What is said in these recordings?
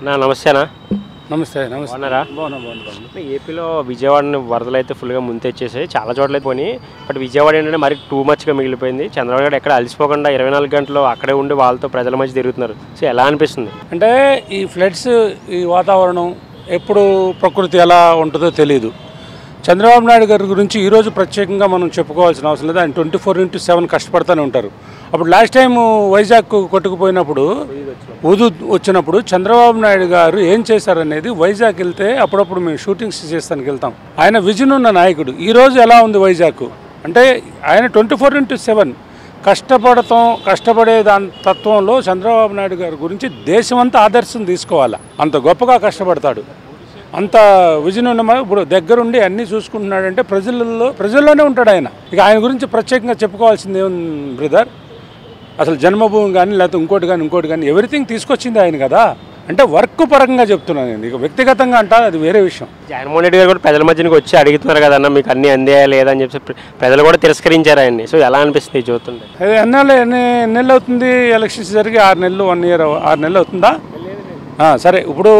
నమస్తే అన్న. నమస్తే బాగున్నారా? ఏపీలో విజయవాడని వరదలు అయితే ఫుల్గా ముంతెచ్చేసాయి, చాలా చోట్ల పోనీ. బట్ విజయవాడ ఏంటంటే మరి టూ మచ్గా మిగిలిపోయింది. చంద్రబాబు నాయుడు ఎక్కడ అలసిపోకుండా 24 గంటలు అక్కడే ఉండి వాళ్ళతో ప్రజల మధ్య తిరుగుతున్నారు. సో ఎలా అనిపిస్తుంది? అంటే ఈ ఫ్లడ్స్, ఈ వాతావరణం ఎప్పుడు ప్రకృతి ఎలా ఉంటుందో తెలియదు. చంద్రబాబు నాయుడు గారి గురించి ఈరోజు ప్రత్యేకంగా మనం చెప్పుకోవాల్సిన అవసరం లేదు. ఆయన 24/7 కష్టపడుతూనే ఉంటారు. అప్పుడు లాస్ట్ టైం వైజాగ్ కొట్టుకుపోయినప్పుడు ఉదు వచ్చినప్పుడు చంద్రబాబు నాయుడు గారు ఏం చేశారనేది, వైజాగ్ వెళ్తే అప్పుడప్పుడు మేము షూటింగ్స్ చేస్తానికి వెళ్తాం. ఆయన విజన్ ఉన్న నాయకుడు. ఈరోజు ఎలా ఉంది వైజాగ్ అంటే ఆయన 24/7 కష్టపడే దాని తత్వంలో చంద్రబాబు నాయుడు గారి గురించి దేశమంతా ఆదర్శం తీసుకోవాలి. అంత గొప్పగా కష్టపడతాడు, అంత విజన్ ఉన్న. ఇప్పుడు దగ్గరుండి అన్నీ చూసుకుంటున్నాడంటే ప్రజల్లోనే ఉంటాడు ఆయన. ఇక ఆయన గురించి ప్రత్యేకంగా చెప్పుకోవాల్సింది ఏముంది బ్రదర్? అసలు జన్మభూమి కానీ లేకపోతే ఇంకోటి కానీ ఎవ్రీథింగ్ తీసుకొచ్చింది ఆయన కదా. అంటే వర్క్ పరంగా చెప్తున్నాను నేను, ఇక వ్యక్తిగతంగా అంట అది వేరే విషయం. జగన్మోహన్ రెడ్డి గారు కూడా ప్రజల మధ్యకి వచ్చి అడుగుతున్నారు కదన్న, మీకు అన్ని అందేయా లేదని చెప్పి ప్రజలు కూడా తిరస్కరించారు ఆయన్ని. సో ఎలా అనిపిస్తుంది చూస్తుంటే? అది ఎన్ని నెలలు అవుతుంది ఎలక్షన్స్ జరిగి? 6 నెలలు, 1 ఇయర్, 6 నెలలు అవుతుందా? సరే, ఇప్పుడు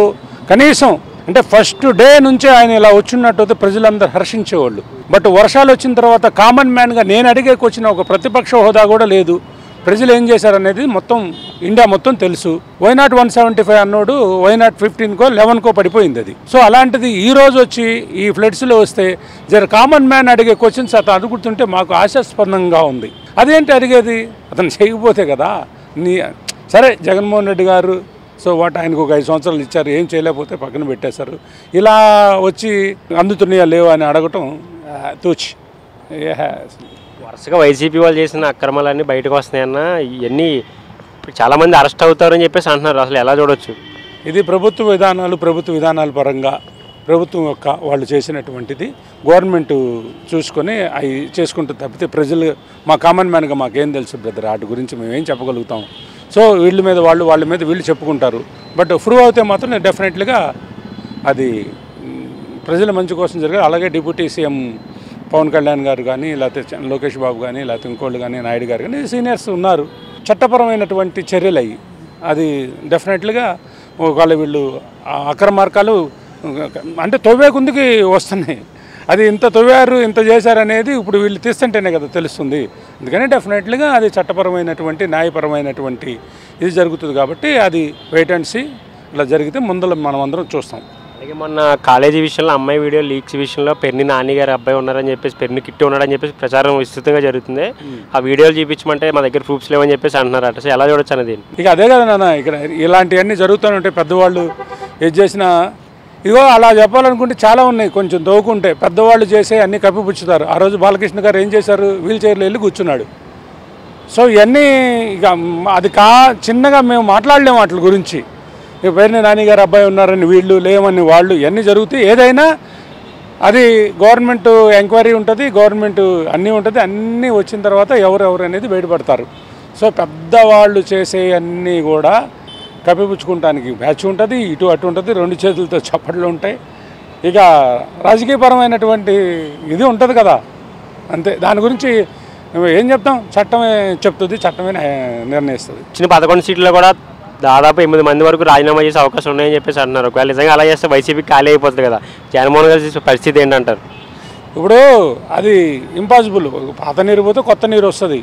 కనీసం అంటే ఫస్ట్ డే నుంచే ఆయన ఇలా వచ్చినట్టు ప్రజలందరూ హర్షించేవాళ్ళు. బట్ వర్షాలు వచ్చిన తర్వాత కామన్ మ్యాన్గా నేను అడిగేకి వచ్చిన ఒక ప్రతిపక్ష హోదా కూడా లేదు. ప్రజలు ఏం చేశారనేది మొత్తం ఇండియా మొత్తం తెలుసు. వైనాట్ 175 అన్నోడు వైనాట్ 15కో 11కో పడిపోయింది అది. సో అలాంటిది ఈ రోజు వచ్చి ఈ ఫ్లడ్స్లో వస్తే కామన్ మ్యాన్ అడిగే క్వశ్చన్స్ అతను అడుగుతుంటే మాకు ఆశాస్పదంగా ఉంది. అదేంటి అడిగేది? అతను చేయకపోతే కదా. సరే, జగన్మోహన్ రెడ్డి గారు సో ఆయనకు ఒక 5 సంవత్సరాలు ఇచ్చారు, ఏం చేయలేకపోతే పక్కన పెట్టేశారు. ఇలా వచ్చి అందుతున్నాయా లేవు అని అడగటం తూచి. వరుసగా వైసీపీ వాళ్ళు చేసిన అక్రమాలన్నీ బయటకు వస్తున్నాయన్న. ఇవన్నీ చాలామంది అరెస్ట్ అవుతారని చెప్పేసి అంటున్నారు. అసలు ఎలా చూడొచ్చు? ఇది ప్రభుత్వ విధానాల పరంగా ప్రభుత్వం యొక్క వాళ్ళు చేసినటువంటిది గవర్నమెంట్ చూసుకొని అవి చేసుకుంటూ తప్పితే ప్రజలు, మా కామన్ మ్యాన్గా మాకేం తెలుసు బ్రదర్, వాటి గురించి మేమేం చెప్పగలుగుతాం? సో వీళ్ళ మీద వాళ్ళ మీద వీళ్ళు చెప్పుకుంటారు. బట్ ప్రూవ్ అవుతే మాత్రం డెఫినెట్లీగా అది ప్రజల మంచి కోసం జరిగారు. అలాగే డిప్యూటీ సీఎం పవన్ కళ్యాణ్ గారు కానీ, లేకపోతే లోకేష్ బాబు కానీ, లేకపోతే ఇంకోళ్ళు కానీ, నాయుడు గారు కానీ, సీనియర్స్ ఉన్నారు. చట్టపరమైనటువంటి చర్యలు అయ్యి అది డెఫినెట్లీగా ఒకవేళ వీళ్ళు అక్రమార్కాలు అంటే తవ్వేకుందుకి వస్తున్నాయి. అది ఇంత తవ్వారు, ఇంత చేశారనేది ఇప్పుడు వీళ్ళు తీస్తుంటేనే కదా తెలుస్తుంది. అందుకని డెఫినెట్లీగా అది చట్టపరమైనటువంటి, న్యాయపరమైనటువంటి ఇది జరుగుతుంది. కాబట్టి అది వెయిట్ అండ్ సీ. ఇలా జరిగితే ముందర మనం అందరం చూస్తాం. అలాగే మొన్న కాలేజీ విషయంలో అమ్మాయి వీడియో లీక్స్ విషయంలో పెర్ని నాని గారి అబ్బాయి ఉన్నారని చెప్పేసి, పెర్ని కిట్టి ఉన్నాడని చెప్పేసి ప్రచారం విస్తృతంగా జరుగుతుంది. ఆ వీడియోలు చూపించమంటే మా దగ్గర ప్రూఫ్స్ లేవని చెప్పేసి అంటున్నారు. అట్లా ఎలా చూడొచ్చు అనేది? ఇక అదే కదా నాన్న, ఇక్కడ ఇలాంటివన్నీ జరుగుతూనే ఉంటాయి. పెద్దవాళ్ళు ఏది చేసినా ఇగో అలా చెప్పాలనుకుంటే చాలా ఉన్నాయి. కొంచెం దోవుకుంటే పెద్దవాళ్ళు చేసే అన్నీ కప్పిపుచ్చుతారు. ఆ రోజు బాలకృష్ణ గారు ఏం చేశారు? వీల్ చైర్లో వెళ్ళి కూర్చున్నాడు. సో ఇవన్నీ ఇక అది చిన్నగా మేము మాట్లాడలేము వాటి గురించి. ఇక పేరుని నాని గారు అబ్బాయి ఉన్నారని వీళ్ళు, లేవని వాళ్ళు, ఇవన్నీ జరుగుతాయి. ఏదైనా అది గవర్నమెంట్ ఎంక్వైరీ ఉంటుంది, గవర్నమెంట్ అన్నీ ఉంటుంది. అన్నీ వచ్చిన తర్వాత ఎవరెవరు అనేది బయటపడతారు. సో పెద్దవాళ్ళు చేసే అన్నీ కూడా కప్పిపుచ్చుకుంటానికి బ్యాచ్ ఉంటుంది, ఇటు అటు ఉంటుంది, 2 చేతులతో చప్పట్లు ఉంటాయి. ఇక రాజకీయపరమైనటువంటి ఇది ఉంటుంది కదా, అంతే. దాని గురించి ఏం చెప్తాం? చట్టమే చెప్తుంది, చట్టమే నిర్ణయిస్తుంది. చిన్న 11 సీట్లలో కూడా దాదాపు 8 మంది వరకు రాజీనామా చేసే అవకాశం ఉన్నాయని చెప్పేసి అంటున్నారు. ఒకవేళ నిజంగా అలా చేస్తే వైసీపీకి ఖాళీ అయిపోతుంది కదా. జగన్మోహన్ గారి పరిస్థితి ఏంటంటారు? ఇప్పుడు అది ఇంపాసిబుల్. పాత నీరు పోతే కొత్త నీరు వస్తుంది.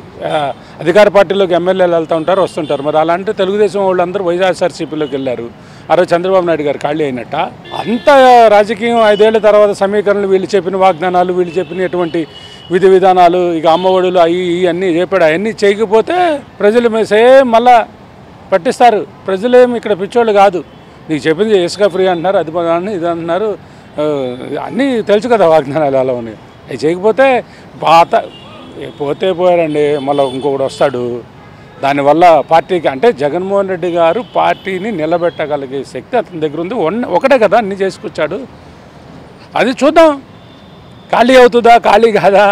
అధికార పార్టీలోకి ఎమ్మెల్యేలు వెళ్తూ ఉంటారు, వస్తుంటారు. మరి అలాంటి తెలుగుదేశం వాళ్ళందరూ వైఎస్ఆర్సీపీలోకి వెళ్ళారు. ఆ రోజు చంద్రబాబు నాయుడు గారు ఖాళీ అయినట్ట. అంత రాజకీయం 5 ఏళ్ల తర్వాత సమీకరణలు, వీళ్ళు చెప్పిన వాగ్దానాలు, వీళ్ళు చెప్పినటువంటి విధి విధానాలు, ఇక అమ్మఒడులు అవి అన్నీ చెప్పాడు. అవన్నీ చేయకపోతే ప్రజలు సేమ్ మళ్ళా పట్టిస్తారు. ప్రజలేమి ఇక్కడ పిచ్చోళ్ళు కాదు. నీకు చెప్పింది ఇసుక ఫ్రీ అంటున్నారు, అది ఇది అంటున్నారు, అన్నీ తెలుసు కదా వాగ్దానాలు అలా ఉన్నాయి. అవి చేయకపోతే పోతే పోయారండి, మళ్ళీ ఇంకొకటి వస్తాడు. దానివల్ల పార్టీకి అంటే జగన్మోహన్ రెడ్డి గారు పార్టీని నిలబెట్టగలిగే శక్తి అతని దగ్గర ఉంది. ఒకటే కదా అన్నీ చేసుకొచ్చాడు. అది చూద్దాం, ఖాళీ అవుతుందా ఖాళీ కాదా.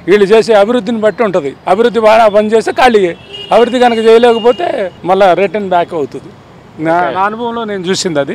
వీళ్ళు చేసే అభివృద్ధిని బట్టి ఉంటుంది. అభివృద్ధి బాగా పనిచేస్తే ఖాళీయే. అభివృద్ధి కనుక చేయలేకపోతే మళ్ళీ రిటర్న్ బ్యాక్ అవుతుంది. నా అనుభవంలో నేను చూసింది అది.